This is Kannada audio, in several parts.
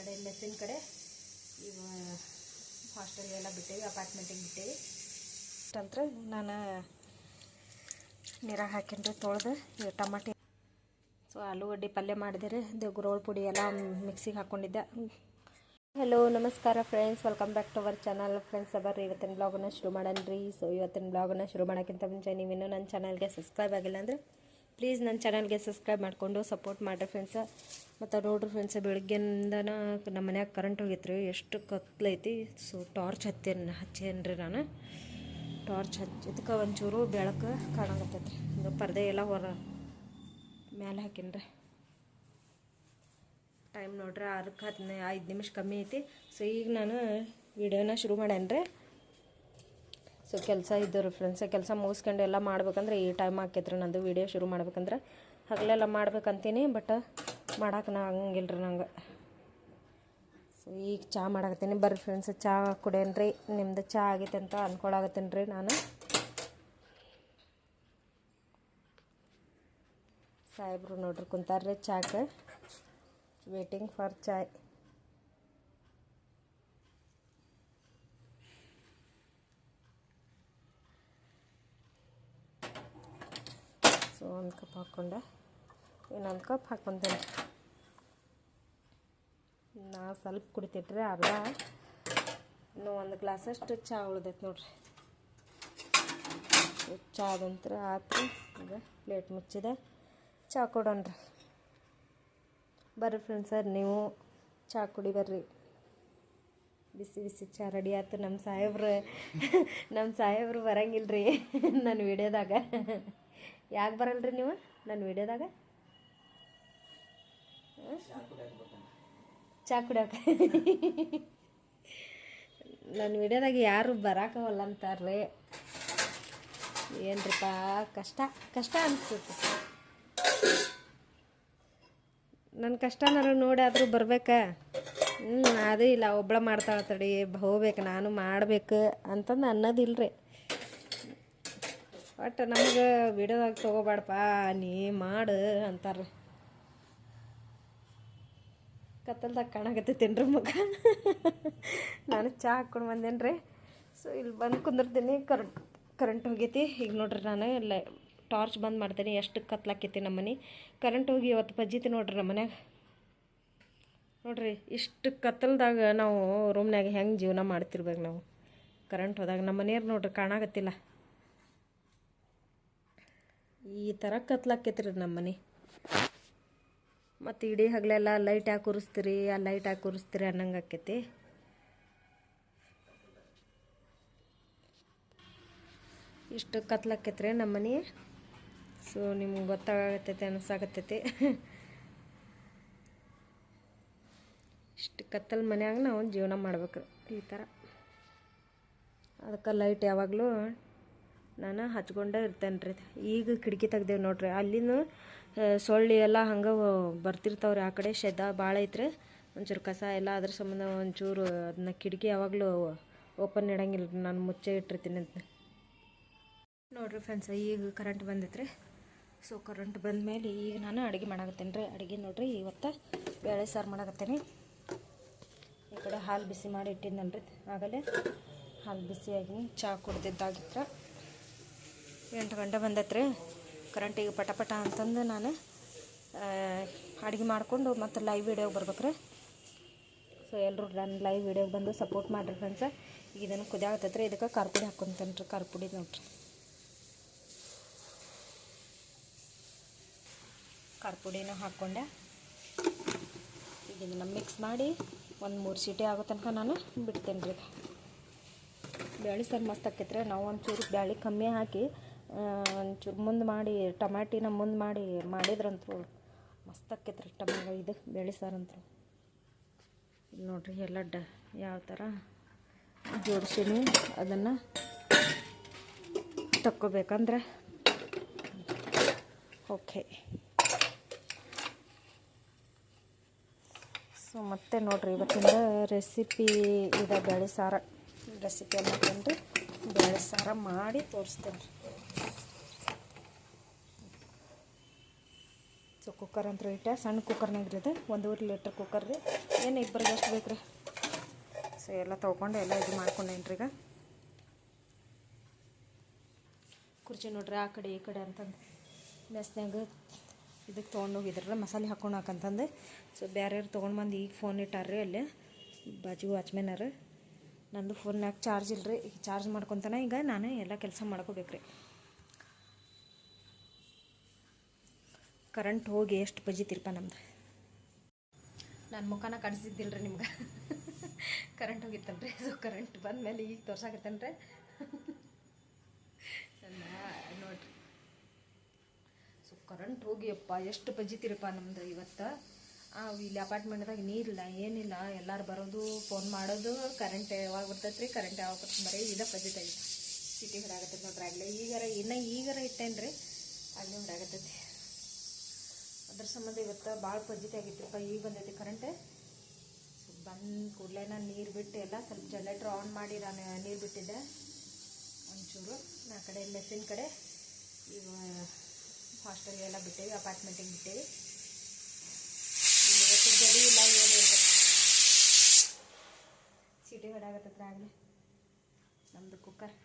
ಕಡೆ ಮೆಸ್ಸಿನ ಕಡೆ ಈಗ ಹಾಸ್ಟೆಲ್ಗೆಲ್ಲ ಬಿಟ್ಟೇವಿ, ಅಪಾರ್ಟ್ಮೆಂಟಿಗೆ ಬಿಟ್ಟೇವಿ ಅಂತ ನಾನು ನೀರಾಗ ಹಾಕಿನ್ರಿ ತೊಳೆದು. ಟಮಾಟಿ ಸೊ ಆಲೂಗಡ್ಡೆ ಪಲ್ಯ ಮಾಡಿದೆ, ಗುರೋಳ್ ಪುಡಿ ಎಲ್ಲ ಮಿಕ್ಸಿಗೆ ಹಾಕ್ಕೊಂಡಿದ್ದೆ. ಹಲೋ ನಮಸ್ಕಾರ friends, welcome back to our channel. Friends ಬರ್ರಿ ಇವತ್ತಿನ ಬ್ಲಾಗನ್ನು ಶುರು ಮಾಡೋಣ. ಸೊ ಇವತ್ತಿನ ಬ್ಲಾಗನ್ನು ಶುರು ಮಾಡೋಕ್ಕಿಂತ ಮುಂಚೆ ನೀವಿನ್ನೂ ನನ್ನ ಚಾನಲ್ಗೆ ಸಬ್ಸ್ಕ್ರೈಬ್ ಆಗಿಲ್ಲ ಅಂದರೆ ಪ್ಲೀಸ್ ನನ್ನ ಚಾನಲ್ಗೆ ಸಬ್ಸ್ಕ್ರೈಬ್ ಮಾಡಿಕೊಂಡು ಸಪೋರ್ಟ್ ಮಾಡಿರಿ ಫ್ರೆಂಡ್ಸ. ಮತ್ತು ನೋಡ್ರಿ ಫ್ರೆಂಡ್ಸ, ಬೆಳಗ್ಗೆಯಿಂದನ ನಮ್ಮ ಮನ್ಯಾಗ ಕರೆಂಟ್ ಹೋಗಿತ್ತು ರೀ, ಎಷ್ಟು ಕತ್ಲೈತಿ. ಸೊ ಟಾರ್ಚ್ ಹಚ್ಚೇನ್ರಿ ನಾನು. ಟಾರ್ಚ್ ಹಚ್ಚಿದಕ್ಕೆ ಒಂಚೂರು ಬೆಳಕು ಕಾಣಕತ್ತೈತ್ರಿ. ಇದು ಪರ್ದೆ ಎಲ್ಲ ಮೇಲೆ ಹಾಕಿನ್ರಿ. ಟೈಮ್ ನೋಡ್ರಿ 6:15 ನಿಮಿಷ ಕಮ್ಮಿ ಐತಿ. ಸೊ ಈಗ ನಾನು ವಿಡಿಯೋನ ಶುರು ಮಾಡ್ಯಾನ್ರಿ. ಸೊ ಕೆಲಸ ಇದ್ದವ್ರಿ ಫ್ರೆಂಡ್ಸ, ಕೆಲಸ ಮುಗಿಸ್ಕೊಂಡು ಎಲ್ಲ ಮಾಡ್ಬೇಕಂದ್ರೆ ಈ ಟೈಮ್ ಆಕೈತ್ರಿ ನಂದು. ವಿಡಿಯೋ ಶುರು ಮಾಡ್ಬೇಕಂದ್ರೆ ಹಗಲೆಲ್ಲ ಮಾಡ್ಬೇಕಂತೀನಿ, ಬಟ್ ಮಾಡಕ್ಕೆ ಆಗಂಗಿಲ್ಲ ರೀ ನಂಗೆ. ಸೊ ಈಗ ಚಹಾ ಮಾಡಾಕತ್ತೀನಿ. ಬರ್ರಿ ಫ್ರೆಂಡ್ಸ್ ಚಹಾ ಕುಡಿಯನ್ರಿ. ನಿಮ್ದು ಚಹಾ ಆಗೈತೆ ಅಂತ ಅನ್ಕೊಳಕತ್ತೀನಿ ರೀ ನಾನು. ಸಾಹೇಬ್ರು ನೋಡ್ರಿ ಕುಂತಾರ್ರಿ ಚಾಕ್ಕೆ, ವೇಟಿಂಗ್ ಫಾರ್ ಚಾಯ್. ಸೊ ಒಂದು ಕಪ್ ಹಾಕ್ಕೊಂಡೆ, ಇನ್ನೊಂದು ಕಪ್ ಹಾಕ್ಕೊತೀನಿ. ನಾ ಸ್ವಲ್ಪ ಕುಡಿತೈತ್ರಿ, ಅರ್ಧ. ಇನ್ನೂ ಒಂದು ಗ್ಲಾಸಷ್ಟು ಚಹಾ ಉಳ್ದೈತೆ ನೋಡ್ರಿ. ಚಾದಂತ್ರ ಆತು. ಈಗ ಪ್ಲೇಟ್ ಮುಚ್ಚಿದೆ, ಚಹಾ ಕೊಡೋಣ್ರಿ. ಬರ್ರಿ ಫ್ರೆಂಡ್ಸರ್ ನೀವು ಚಹಾ ಕುಡಿ ಬರ್ರಿ. ಬಿಸಿ ಬಿಸಿ ಚಹಾ ರೆಡಿ ಆಯ್ತು. ನಮ್ಮ ಸಾಹೇಬ್ರು ಬರಂಗಿಲ್ಲ ರೀ ನನ್ನ ವಿಡಿಯೋದಾಗ. ಯಾಕೆ ಬರಲ್ರಿ ನೀವು ನನ್ನ ವಿಡಿಯೋದಾಗ? ಚಹಾ ಕುಡಿಯೋಕೆ ನನ್ನ ವಿಡಿಯೋದಾಗ ಯಾರು ಬರಾಕವಲ್ಲ ಅಂತಾರ್ರಿ. ಏನ್ರಿಪ್ಪ ಕಷ್ಟ ಅನಿಸ್ತೈತಿ. ನನ್ನ ಕಷ್ಟನಾರು ನೋಡಿ ಆದರೂ ಬರ್ಬೇಕಾ? ಅದು ಇಲ್ಲ, ಒಬ್ಬಳ ಮಾಡ್ತಾಳೆ ತಡಿ, ಹೋಗ್ಬೇಕು ನಾನು ಮಾಡ್ಬೇಕು ಅಂತಂದು ಅನ್ನೋದಿಲ್ಲ ರೀ. ಒಟ್ಟು ನಮ್ಗೆ ವಿಡಿಯೋದಾಗ ತೊಗೋಬೇಡಪ್ಪ ನೀ ಮಾಡು ಅಂತಾರೆ. ಕತ್ತಲ್ದಾಗ ಕಾಣಕತ್ತೈತೇನ್ರಿ ಮುಖ. ನಾನು ಚಹಾ ಹಾಕ್ಕೊಂಡು ಬಂದೇನಿ ರೀ. ಸೊ ಇಲ್ಲಿ ಬಂದು ಕುಂದಿರ್ತೀನಿ. ಕರೆಂಟ್ ಹೋಗೈತಿ. ಈಗ ನೋಡ್ರಿ ನಾನು ಎಲ್ಲ ಟಾರ್ಚ್ ಬಂದ್ ಮಾಡ್ತೀನಿ. ಎಷ್ಟು ಕತ್ಲಾಕೈತಿ ನಮ್ಮ ಮನೆ. ಕರೆಂಟ್ ಹೋಗಿ ಇವತ್ತು ಪಜ್ಜಿತಿ ನೋಡ್ರಿ ನಮ್ಮ ಮನ್ಯಾಗ. ನೋಡ್ರಿ ಇಷ್ಟು ಕತ್ತಲ್ದಾಗ ನಾವು ರೂಮ್ನಾಗ ಹೆಂಗೆ ಜೀವನ ಮಾಡ್ತಿರ್ಬೇಕು ನಾವು. ಕರೆಂಟ್ ಹೋದಾಗ ನಮ್ಮ ಮನೆಯವ್ರು ನೋಡ್ರಿ ಕಾಣಾಕತ್ತಿಲ್ಲ. ಈ ಥರ ಕತ್ಲಾಕೈತ್ರಿ ನಮ್ಮ ಮನೆ. ಮತ್ತು ಇಡೀ ಹಗಲೆಲ್ಲ ಲೈಟ್ ಯಾಕೆ ಉರಿಸ್ತೀರಿ, ಆ ಲೈಟ್ ಯಾಕೆ ಉರಿಸ್ತೀರಿ ಅನ್ನಂಗೆ ಆಕೈತಿ. ಇಷ್ಟು ಕತ್ಲಾಕೈತ್ರಿ ನಮ್ಮ ಮನೆ. ಸೊ ನಿಮ್ಗೆ ಗೊತ್ತಾಗತ್ತೈತೆ ಅನ್ಸಾಕತ್ತೈತಿ. ಇಷ್ಟು ಕತ್ತಲ ಮನ್ಯಾಗ ನಾವು ಜೀವನ ಮಾಡ್ಬೇಕು ಈ ಥರ. ಅದಕ್ಕೆ ಲೈಟ್ ಯಾವಾಗಲೂ ನಾನು ಹಚ್ಕೊಂಡೇ ಇರ್ತೇನೆ ರೀ. ಈಗ ಕಿಟಕಿ ತೆಗ್ದೇವು ನೋಡ್ರಿ, ಅಲ್ಲಿನೂ ಸೊಳ್ಳಿ ಎಲ್ಲ ಹಂಗೆ ಬರ್ತಿರ್ತಾವ್ರಿ. ಆ ಕಡೆ ಶೆದ ಭಾಳ ಐತ್ರಿ, ಒಂಚೂರು ಕಸ ಎಲ್ಲ. ಅದ್ರ ಸಂಬಂಧ ಒಂಚೂರು ಅದನ್ನ ಕಿಟಕಿ ಯಾವಾಗಲೂ ಓಪನ್ ಇಡಂಗಿಲ್ಲ ರೀ, ನಾನು ಮುಚ್ಚೆ ಇಟ್ಟಿರ್ತೀನಿ ಅಂತ ನೋಡ್ರಿ ಫ್ರೆಂಡ್ಸ್. ಈಗ ಕರೆಂಟ್ ಬಂದೈತ್ರಿ. ಸೊ ಕರೆಂಟ್ ಬಂದಮೇಲೆ ಈಗ ನಾನು ಅಡುಗೆ ಮಾಡಾಕತ್ತೀನಿ ರೀ. ಅಡುಗೆ ನೋಡ್ರಿ ಇವತ್ತು ಬೇಳೆ ಸಾರು ಮಾಡಾಕತ್ತೀನಿ. ಈ ಕಡೆ ಹಾಲು ಬಿಸಿ ಮಾಡಿ ಇಟ್ಟಿದ್ದನಲ್ರಿ, ಆಗಲೇ ಹಾಲು ಬಿಸಿಯಾಗಿ ಚಹಾ ಕುಡ್ದಿದ್ದಾಗಿತ್ತು. 8 ಗಂಟೆ ಬಂದೈತ್ರಿ ಕರೆಂಟಿಗೆ. ಪಟ ಅಂತಂದು ನಾನು ಅಡುಗೆ ಮಾಡಿಕೊಂಡು ಮತ್ತು ಲೈವ್ ವಿಡಿಯೋಗೆ ಬರ್ಬೇಕ್ರಿ. ಸೊ ಎಲ್ಲರೂ ನನ್ನ ಲೈವ್ ವಿಡಿಯೋಗೆ ಬಂದು ಸಪೋರ್ಟ್ ಮಾಡಿರಿ ಫ್ರೆಂಡ್ಸ. ಈಗ ಇದನ್ನು ಕುದಿಯಾಗತ್ತೈತ್ರಿ. ಇದಕ್ಕೆ ಖಾರ ಪುಡಿ ಹಾಕ್ಕೊಂತೇನೆ ರೀ. ಖಾರ ಪುಡಿ ನೋಡ್ರಿ, ಖಾರ ಪುಡಿನೂ ಹಾಕ್ಕೊಂಡೆ. ಈಗ ಇದನ್ನು ಮಿಕ್ಸ್ ಮಾಡಿ ಒಂದು 3 ಸೀಟಿ ಆಗೋ ತನಕ ನಾನು ಬಿಡ್ತೇನೆ ರೀ. ಬ್ಯಾಳೆ ಸಾರು ಮಸ್ತ್ ಆಕೈತ್ರಿ. ನಾವು ಒಂಚೂರು ಬ್ಯಾಳೆ ಕಮ್ಮಿ ಹಾಕಿ ಒಂಚೂರು ಮುಂದೆ ಮಾಡಿ ಟಮಾಟಿನ ಮುಂದೆ ಮಾಡಿದ್ರಂತೂ ಮಸ್ತ್ ಆಕೈತ್ರಿ ಇದು ಬ್ಯಾಳೆ ಸಾರಂತೂ. ನೋಡ್ರಿ ಎಲ್ಲ ಯಾವ ಥರ ಜೋಡಿಸೀನಿ. ಅದನ್ನು ತಕ್ಕೋಬೇಕಂದ್ರೆ ಓಕೆ. ಸೊ ಮತ್ತೆ ನೋಡ್ರಿ ಇವತ್ತಿನ ರೆಸಿಪಿ ಇದೆ ಬೇಳೆ ಸಾರು. ರೆಸಿಪಿ ಅನ್ನೋದು ಬೇಳೆ ಸಾರು ಮಾಡಿ ತೋರಿಸ್ತೇನೆ. ಸೊ ಕುಕ್ಕರ್ ಅಂತ ಇಟ್ಟೆ, ಸಣ್ಣ ಕುಕ್ಕರ್ನಾಗ ಇದು 1.5 ಲೀಟ್ರ್ ಕುಕ್ಕರ್ ರೀ. ಏನು ಇಬ್ಬರಿಗೆ ಎಷ್ಟು ಬೇಕು ರೀ. ಸೊ ಎಲ್ಲ ತೊಗೊಂಡು ಎಲ್ಲ ಇದು ಮಾಡ್ಕೊಂಡೇನಿ ರೀ. ಈಗ ಕುರ್ಚಿ ನೋಡ್ರಿ ಆ ಕಡೆ ಈ ಕಡೆ ಅಂತಂದು ಮೆಸ್ನಾಗ ಇದಕ್ಕೆ ತೊಗೊಂಡೋಗಿದ್ರಲ್ಲ ಮಸಾಲೆ ಹಾಕ್ಕೊಂಡು ಹಾಕಂತಂದು. ಸೊ ಬೇರೆಯವ್ರು ತೊಗೊಂಡು ಬಂದು ಈಗ ಫೋನ್ ಇಟ್ಟಾರ್ರಿ ಅಲ್ಲೇ ಬಾಜು ವಾಚ್ಮೆನರು. ನಂದು ಫೋನ್ನಾಗ ಚಾರ್ಜ್ ಇಲ್ಲರಿ, ಈಗ ಚಾರ್ಜ್ ಮಾಡ್ಕೊತಾನೆ ಈಗ ನಾನು ಎಲ್ಲ ಕೆಲಸ ಮಾಡ್ಕೋಬೇಕ್ರಿ. ಕರೆಂಟ್ ಹೋಗಿ ಎಷ್ಟು ಬಜಿತಿರಪ್ಪ ನಮ್ದು. ನಾನು ಮುಖಾನ ಕಾಣಿಸಿದ್ದಿಲ್ಲ ರೀ ನಿಮ್ಗೆ. ಕರೆಂಟ್ ಹೋಗಿತ್ತಲ್ರಿ. ಸೊ ಕರೆಂಟ್ ಬಂದಮೇಲೆ ಈಗ ತೋರ್ಸಾಕತ್ತೇನ್ರಿ. ನೋಡ್ರಿ ಸೊ ಕರೆಂಟ್ ಹೋಗಿಯಪ್ಪ ಎಷ್ಟು ಬಜಿತಿರಪ್ಪ ನಮ್ದು ಇವತ್ತು. ಇಲ್ಲಿ ಅಪಾರ್ಟ್ಮೆಂಟ್ದಾಗ ನೀರಿಲ್ಲ ಏನಿಲ್ಲ, ಎಲ್ಲರೂ ಬರೋದು ಫೋನ್ ಮಾಡೋದು, ಕರೆಂಟ್ ಯಾವಾಗ ಬರ್ತೈತೆ ರೀ, ಕರೆಂಟ್ ಯಾವಾಗ ಬರ್ತದೆ, ಬರೀ ಇದ ಬಜಿತಾಗಿ ಸಿಟಿ ಹೊಡಾಗತ್ತೈತೆ ನೋಡ್ರಿ. ಆಗಲೇ ಈಗಾರ ಇಟ್ಟೇನು ರೀ, ಆಗಲೇ ಹೊಡಾಗತ್ತೈತಿ. ಅದ್ರ ಸಂಬಂಧ ಇವತ್ತು ಭಾಳ ಪಜಿತಿ ಆಗಿತ್ತಪ್ಪ. ಈಗ ಬಂದೈತಿ ಕರೆಂಟ್. ಬಂದು ಕೂಡಲೇ ನಾನು ನೀರು ಬಿಟ್ಟು ಎಲ್ಲ ಸ್ವಲ್ಪ ಜನರೇಟ್ರ್ ಆನ್ ಮಾಡಿ ನಾನು ನೀರು ಬಿಟ್ಟಿದ್ದೆ ಒಂಚೂರು. ನಾ ಕಡೆ ಮೆಸ್ಸಿನ ಕಡೆ ಈಗ ಹಾಸ್ಟೆಲ್ಗೆಲ್ಲ ಬಿಟ್ಟೇವಿ, ಅಪಾರ್ಟ್ಮೆಂಟಿಗೆ ಬಿಟ್ಟೇವಿ. ಇವತ್ತು ಗಡಿ ಇಲ್ಲ ಏನಿಲ್ಲ, ಸಿಟಿ ಹೊಡಾಗತ್ತತ್ರ ಆಗಲಿ ನಮ್ಮದು ಕುಕ್ಕರ್.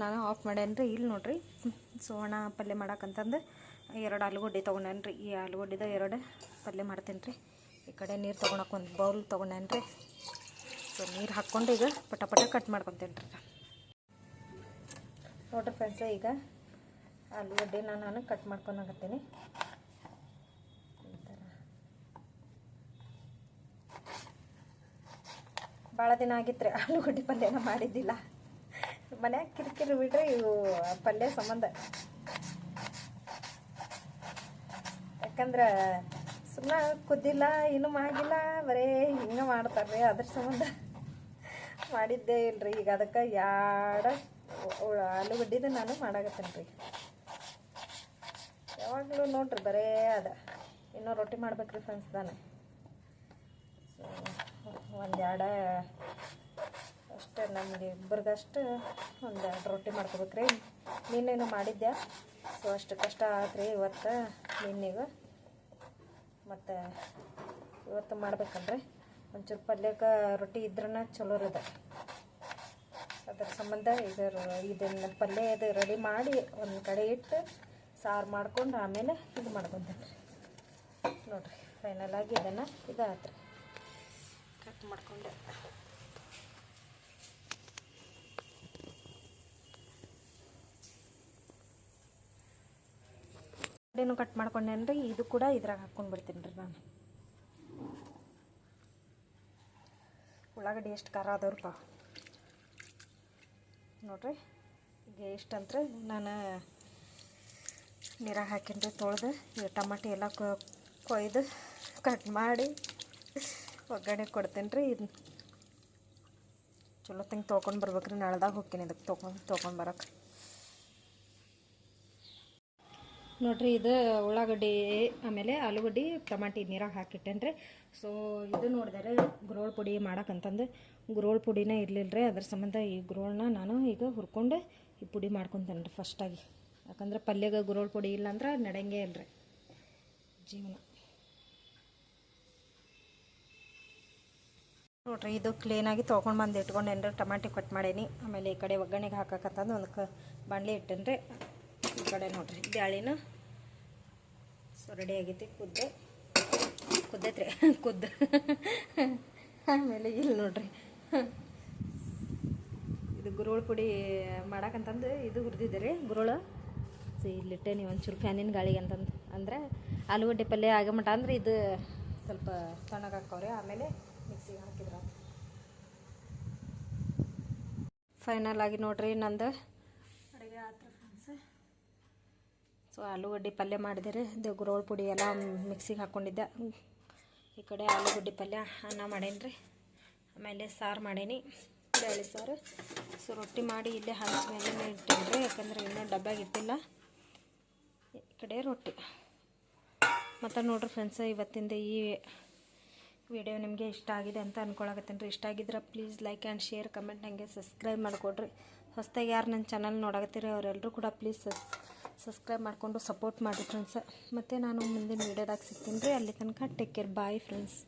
ನಾನು ಆಫ್ ಮಾಡೇನ್ರಿ. ಇಲ್ಲಿ ನೋಡ್ರಿ ಸೋಣ ಪಲ್ಯ ಮಾಡಕ್ಕಂತಂದು 2 ಆಲೂಗಡ್ಡೆ ತೊಗೊಂಡೇನ್ರಿ. ಈ ಆಲೂಗಡ್ಡೆದ 2 ಪಲ್ಯ ಮಾಡ್ತೇನೆ ರೀ. ಈ ಕಡೆ ನೀರು ತೊಗೊಳಕ್ಕೆ ಒಂದು ಬೌಲ್ ತೊಗೊಂಡೇನ್ರಿ. ಸೊ ನೀರು ಹಾಕ್ಕೊಂಡು ಈಗ ಪಟ ಪಟ ಕಟ್ ಮಾಡ್ಕೊತೇನೆ ರೀ. ನೋಡ್ರಿ ಫ್ರೆಂಡ್ಸ, ಈಗ ಆಲೂಗಡ್ಡೆನ ನಾನು ಕಟ್ ಮಾಡ್ಕೊಳಕತ್ತೀನಿ. ಈ ಥರ ಭಾಳ ದಿನ ಆಗಿತ್ತು ರೀ ಆಲೂಗಡ್ಡೆ ಪಲ್ಯನ ಮಾಡಿದ್ದಿಲ್ಲ. ಮನ್ಯಾಗ ಕಿರಿಕಿರಿ ಬಿಡ್ರಿ ಇವು ಪಲ್ಯ ಸಂಬಂಧ. ಯಾಕಂದ್ರೆ ಸುಮ್ಮನೆ ಕುದ್ದಿಲ್ಲ, ಇನ್ನೂ ಆಗಿಲ್ಲ, ಬರೀ ಹಿಂಗೆ ಮಾಡ್ತಾರೆ. ಅದ್ರ ಸಂಬಂಧ ಮಾಡಿದ್ದೇ ಇಲ್ರಿ. ಈಗ ಅದಕ್ಕೆ 2 ಆಲೂಗಡ್ಡೆದು ನಾನು ಮಾಡಾಕತ್ತೇನೆ ರೀ. ಯಾವಾಗಲೂ ನೋಡ್ರಿ ಬರೇ ಅದ. ಇನ್ನೂ ರೊಟ್ಟಿ ಮಾಡ್ಬೇಕ್ರಿ ಫ್ರೆಂಡ್ಸ್ ನಾನು. ಸೊ 1-2 ಅಷ್ಟೇ, ನಮಗೆ ಇಬ್ಬರಿಗಷ್ಟು 1-2 ರೊಟ್ಟಿ ಮಾಡ್ಕೋಬೇಕ್ರಿ. ನಿನ್ನೇನು ಮಾಡಿದ್ದೆ. ಸೊ ಅಷ್ಟು ಕಷ್ಟ ಆತ್ರಿ ಇವತ್ತು ನಿನ್ನೆಗೆ. ಮತ್ತು ಇವತ್ತು ಮಾಡ್ಬೇಕಲ್ರಿ. ಒಂಚೂರು ಪಲ್ಯಕ್ಕೆ ರೊಟ್ಟಿ ಇದ್ರನ್ನ ಚಲೋ ಇರೋದ. ಅದ್ರ ಸಂಬಂಧ ಇದನ್ನು ಪಲ್ಯ ಇದು ರೆಡಿ ಮಾಡಿ ಒಂದು ಕಡೆ ಇಟ್ಟು ಸಾರು ಮಾಡ್ಕೊಂಡು ಆಮೇಲೆ ಇದು ಮಾಡ್ಕೊತೇನೆ ರೀ. ನೋಡಿರಿ ಫೈನಲ್ ಆಗಿ ಇದನ್ನು ಇದಾತ್ರಿ ಕಟ್ ಮಾಡ್ಕೊಂಡೆ. ಕಡೆನೂ ಕಟ್ ಮಾಡ್ಕೊಂಡೇನ್ರಿ. ಇದು ಕೂಡ ಇದ್ರಾಗ ಹಾಕ್ಕೊಂಡು ಬಿಡ್ತೀನಿ ರೀ ನಾನು. ಉಳ್ಳಾಗಡ್ಡಿ ಎಷ್ಟು ಖಾರ ಆದವ್ರಪ್ಪ ನೋಡ್ರಿ. ಈಗ ಎಷ್ಟಂದ್ರೆ ನಾನು ನೀರಾಗ ಹಾಕಿನ್ರಿ ತೊಳೆದು. ಈ ಟಮಾಟಿ ಎಲ್ಲ ಕೊಯ್ದು ಕಟ್ ಮಾಡಿ ಒಗ್ಗರಣೆ ಕೊಡ್ತೇನೆ ರೀ. ಇದು ಚಲೋ ತಂಗೆ ತೊಗೊಂಡು ಬರ್ಬೇಕ್ರಿ. ನಾಳ್ದಾಗ ಹೋಗ್ತೀನಿ ಇದಕ್ಕೆ ತೊಗೊಂಡು ಬರೋಕೆ. ನೋಡ್ರಿ ಇದು ಉಳ್ಳಾಗಡ್ಡಿ ಆಮೇಲೆ ಆಲೂಗಡ್ಡೆ ಟಮಾಟಿ ನೀರಾಗ ಹಾಕಿಟ್ಟೇನೆ ರೀ. ಸೊ ಇದು ನೋಡಿದರೆ ಗುರೋಳ್ ಪುಡಿ ಮಾಡಕ್ಕಂತಂದು ಗುರೋಳ್ ಪುಡಿನೇ ಇರಲಿಲ್ಲ ರೀ. ಅದ್ರ ಸಂಬಂಧ ಈ ಗುರೋಳನ್ನ ನಾನು ಈಗ ಹುರ್ಕೊಂಡು ಈ ಪುಡಿ ಮಾಡ್ಕೊತೇನೆ ರೀ ಫಸ್ಟಾಗಿ. ಯಾಕಂದ್ರೆ ಪಲ್ಯಗೆ ಗುರೋಳ್ ಪುಡಿ ಇಲ್ಲಾಂದ್ರೆ ನಡೆಯಂಗೆ ಇಲ್ಲರಿ ಜೀವನ. ನೋಡ್ರಿ ಇದು ಕ್ಲೀನಾಗಿ ತೊಗೊಂಡು ಬಂದು ಇಟ್ಕೊಂಡೇನ್ರಿ. ಟಮಾಟಿ ಕಟ್ ಮಾಡೇನಿ. ಆಮೇಲೆ ಈ ಕಡೆ ಒಗ್ಗರಣೆಗೆ ಹಾಕಕ್ಕಂತಂದು ಒಂದು ಬಾಣಲೆ ಇಟ್ಟೇನೆ ರೀ. ಈ ಕಡೆ ನೋಡ್ರಿ ಬ್ಯಾಳಿನ ಸೊ ರೆಡಿ ಆಗೈತಿ. ಕುದ್ದೈತ್ರಿ ಕುದ್ದು. ಆಮೇಲೆ ಇಲ್ಲಿ ನೋಡ್ರಿ ಇದು ಗುರೋಳ್ ಪುಡಿ ಮಾಡಕ್ಕಂತಂದು ಇದು ಹುರಿದಿದ್ದೆ ರೀ ಗುರೋಳು. ಸೊ ಇಲ್ಲಿಟ್ಟೆ ನೀವು ಒಂಚೂರು ಫ್ಯಾನಿನ ಗಾಳಿಗೆ ಅಂತಂದು. ಅಂದರೆ ಆಲೂಗಡ್ಡೆ ಪಲ್ಯ ಆಗೋ ಮಟ ಅಂದ್ರೆ ಇದು ಸ್ವಲ್ಪ ತಣ್ಣಗಾಕವ್ರಿ. ಆಮೇಲೆ ಮಿಕ್ಸಿಗೆ ಹಾಕಿದ್ರ ಫೈನಲ್ ಆಗಿ ನೋಡ್ರಿ ನಂದು ಅಡುಗೆ ಆತ್ರ ಫ್ರೆಂಡ್ಸ್. ಸೊ ಆಲೂಗಡ್ಡೆ ಪಲ್ಯ ಮಾಡಿದೆ ರೀ. ಇದು ಗುರೋಳ್ ಪುಡಿ ಎಲ್ಲ ಮಿಕ್ಸಿಗೆ ಹಾಕ್ಕೊಂಡಿದ್ದೆ. ಈ ಕಡೆ ಆಲೂಗಡ್ಡೆ ಪಲ್ಯ ಅನ್ನ ಮಾಡೇನಿ ರೀ. ಆಮೇಲೆ ಸಾರು ಮಾಡೇನಿ, ಬೇಳೆ ಸಾರು. ಸೊ ರೊಟ್ಟಿ ಮಾಡಿ ಇಲ್ಲೇ ಹಂಚ ಮೇಲೆ ಇಟ್ಟೇನಿ ರೀ. ಯಾಕಂದ್ರೆ ಇನ್ನೂ ಡಬ್ಬ್ಯಾಗ ಇಟ್ಟಿಲ್ಲ. ಈ ಕಡೆ ರೊಟ್ಟಿ. ಮತ್ತು ನೋಡ್ರಿ ಫ್ರೆಂಡ್ಸ್, ಇವತ್ತಿಂದ ಈ ವಿಡಿಯೋ ನಿಮಗೆ ಇಷ್ಟ ಆಗಿದೆ ಅಂತ ಅಂದ್ಕೊಳಕತ್ತೇನೆ ರೀ. ಇಷ್ಟ ಆಗಿದ್ರೆ please like and share, comment, ನನಗೆ ಸಬ್ಸ್ಕ್ರೈಬ್ ಮಾಡಿಕೊಡ್ರಿ. ಹೊಸದಾಗಿ ಯಾರು ನನ್ನ ಚಾನಲ್ ನೋಡಕತ್ತೀರಿ ಅವರೆಲ್ಲರೂ ಕೂಡ ಪ್ಲೀಸ್ ಸಬ್ಸ್ಕ್ರೈಬ್ ಮಾಡಿಕೊಂಡು ಸಪೋರ್ಟ್ ಮಾಡಿ ಫ್ರೆಂಡ್ಸ್. ಮತ್ತು ನಾನು ಮುಂದಿನ ವೀಡಿಯೋದಾಗ ಸಿಗ್ತೀನಿ ರೀ. ಅಲ್ಲಿ ತನಕ take care, bye friends.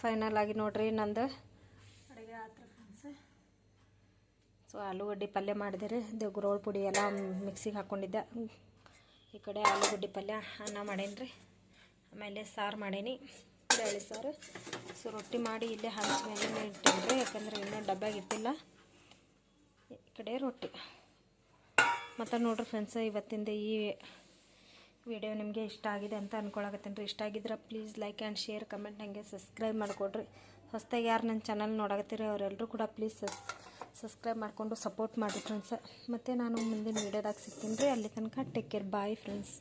Final ಆಗಿ ನೋಡ್ರಿ ನಂದು ಅಡುಗೆ ಆತ್ರ ಫ್ರೆಂಡ್ಸ್. ಸೊ ಆಲೂಗಡ್ಡೆ ಪಲ್ಯ ಮಾಡಿದೆ ರೀ. ಗುರೋಳ್ ಪುಡಿ ಎಲ್ಲ ಮಿಕ್ಸಿಗೆ ಹಾಕ್ಕೊಂಡಿದ್ದೆ. ಈ ಕಡೆ ಆಲೂಗಡ್ಡೆ ಪಲ್ಯ ಅನ್ನ ಮಾಡೇನಿ ರೀ. ಆಮೇಲೆ ಸಾರು ಮಾಡೇನಿ, ಬೇಳೆ ಸಾರು. ಸೊ ರೊಟ್ಟಿ ಮಾಡಿ ಇಲ್ಲೇ ಹಂಚ ಮೇಲೆ ಇಟ್ಟೇನಿ ರೀ, ಯಾಕಂದ್ರೆ ಇನ್ನೂ ಡಬ್ಬ್ಯಾಗ ಇಟ್ಟಿಲ್ಲ. ಈ ಕಡೆ ರೊಟ್ಟಿ. ಮತ್ತು ನೋಡ್ರಿ ಫ್ರೆಂಡ್ಸ್, ಇವತ್ತಿಂದ ಈ ವಿಡಿಯೋ ನಿಮಗೆ ಇಷ್ಟ ಆಗಿದೆ ಅಂತ ಅಂದ್ಕೊಳಕತ್ತೇನೆ ರೀ. ಇಷ್ಟ ಆಗಿದ್ರೆ please like and share, comment, ಹಾಗೆ ಸಬ್ಸ್ಕ್ರೈಬ್ ಮಾಡಿಕೊಡ್ರಿ. ಹೊಸದಾಗಿ ಯಾರು ನನ್ನ ಚಾನಲ್ ನೋಡಕತ್ತೀರಿ ಅವರೆಲ್ಲರೂ ಕೂಡ ಪ್ಲೀಸ್ ಸಬ್ಸ್ಕ್ರೈಬ್ ಮಾಡಿಕೊಂಡು ಸಪೋರ್ಟ್ ಮಾಡಿ ಫ್ರೆಂಡ್ಸ್. ಮತ್ತು ನಾನು ಮುಂದಿನ ವೀಡಿಯೋದಾಗ ಸಿಗ್ತೀನಿ ರೀ. ಅಲ್ಲಿ ತನಕ ಟೇಕ್ ಕೇರ್, ಬಾಯ್ ಫ್ರೆಂಡ್ಸ್.